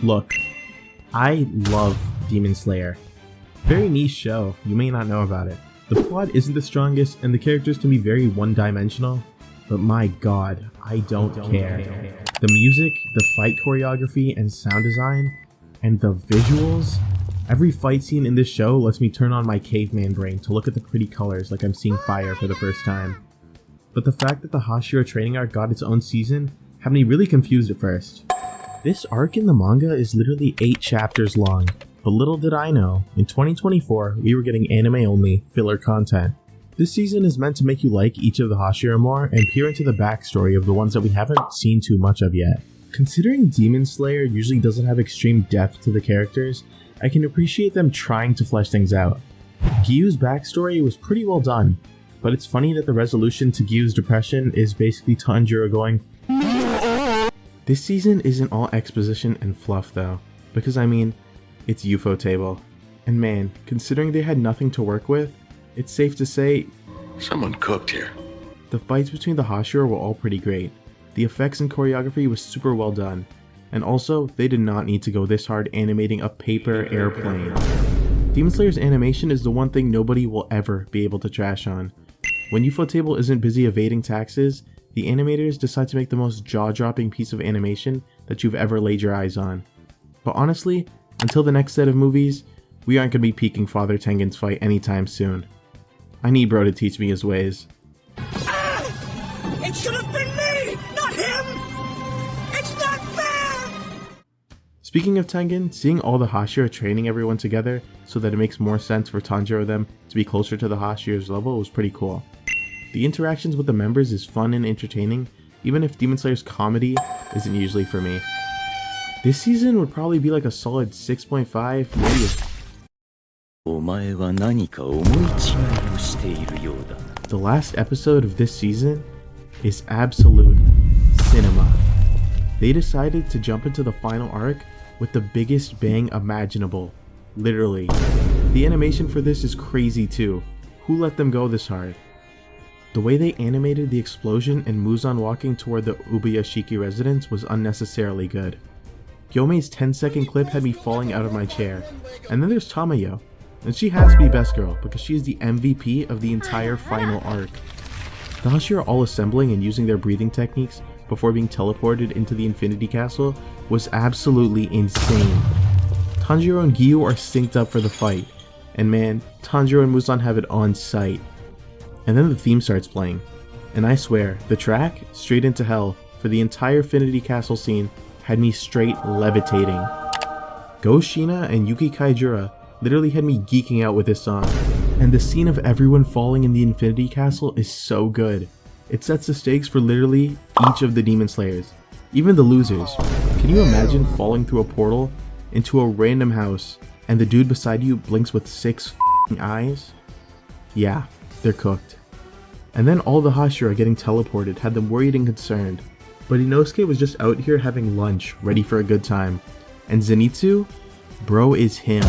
Look, I love Demon Slayer. Very niche show, you may not know about it. The plot isn't the strongest and the characters can be very one-dimensional, but my god, I don't care. The music, the fight choreography and sound design, and the visuals, every fight scene in this show lets me turn on my caveman brain to look at the pretty colors like I'm seeing fire for the first time. But the fact that the Hashira Training Arc got its own season had me really confused at first. This arc in the manga is literally 8 chapters long, but little did I know, in 2024 we were getting anime-only filler content. This season is meant to make you like each of the Hashira more and peer into the backstory of the ones that we haven't seen too much of yet. Considering Demon Slayer usually doesn't have extreme depth to the characters, I can appreciate them trying to flesh things out. Giyuu's backstory was pretty well done, but it's funny that the resolution to Giyuu's depression is basically Tanjiro going This season isn't all exposition and fluff though, because I mean, it's Ufotable. And man, considering they had nothing to work with, it's safe to say someone cooked here. The fights between the Hashira were all pretty great. The effects and choreography was super well done. And also, they did not need to go this hard animating a paper airplane. Demon Slayer's animation is the one thing nobody will ever be able to trash on. When Ufotable isn't busy evading taxes, the animators decide to make the most jaw-dropping piece of animation that you've ever laid your eyes on. But honestly, until the next set of movies, we aren't going to be peaking Father Tengen's fight anytime soon. I need bro to teach me his ways. It should have been me, not him! It's not fair! Speaking of Tengen, seeing all the Hashira training everyone together so that it makes more sense for Tanjiro them to be closer to the Hashira's level was pretty cool. The interactions with the members is fun and entertaining, even if Demon Slayer's comedy isn't usually for me. This season would probably be like a solid 6.5, maybe a... The last episode of this season is absolute cinema. They decided to jump into the final arc with the biggest bang imaginable. Literally. The animation for this is crazy too. Who let them go this hard? The way they animated the explosion and Muzan walking toward the Ubuyashiki residence was unnecessarily good. Gyomei's 10-second clip had me falling out of my chair. And then there's Tamayo. And she has to be best girl because she is the MVP of the entire final arc. The Hashira all assembling and using their breathing techniques before being teleported into the Infinity Castle was absolutely insane. Tanjiro and Giyuu are synced up for the fight, and man, Tanjiro and Muzan have it on sight. And then the theme starts playing, and I swear, the track, Straight Into Hell, for the entire Infinity Castle scene had me straight levitating. Go Shina and Yuki Kaijura literally had me geeking out with this song, and the scene of everyone falling in the Infinity Castle is so good. It sets the stakes for literally each of the Demon Slayers, even the losers. Can you imagine falling through a portal into a random house and the dude beside you blinks with 6 eyes? Yeah, they're cooked. And then all the Hashira getting teleported had them worried and concerned, but Inosuke was just out here having lunch, ready for a good time. And Zenitsu? Bro is him.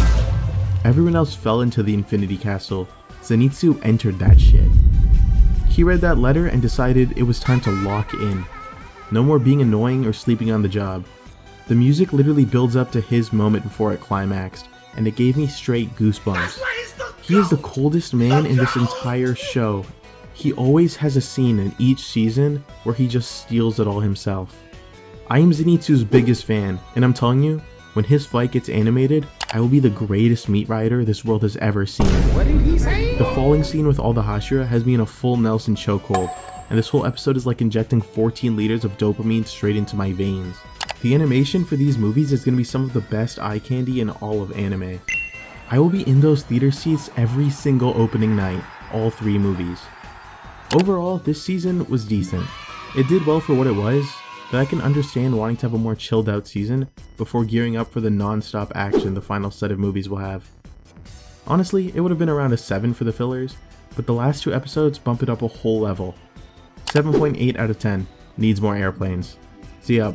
Everyone else fell into the Infinity Castle. Zenitsu entered that shit. He read that letter and decided it was time to lock in. No more being annoying or sleeping on the job. The music literally builds up to his moment before it climaxed, and it gave me straight goosebumps. He is the coldest man in this entire show. He always has a scene in each season where he just steals it all himself. I am Zenitsu's biggest fan, and I'm telling you, when his fight gets animated, I will be the greatest meat rider this world has ever seen. What did he say? The falling scene with all the Hashira has me in a full Nelson chokehold, and this whole episode is like injecting 14 liters of dopamine straight into my veins. The animation for these movies is going to be some of the best eye candy in all of anime. I will be in those theater seats every single opening night, all 3 movies. Overall, this season was decent. It did well for what it was, but I can understand wanting to have a more chilled out season before gearing up for the non-stop action the final set of movies will have. Honestly, it would have been around a 7 for the fillers, but the last 2 episodes bump it up a whole level. 7.8 out of 10, needs more airplanes. See ya.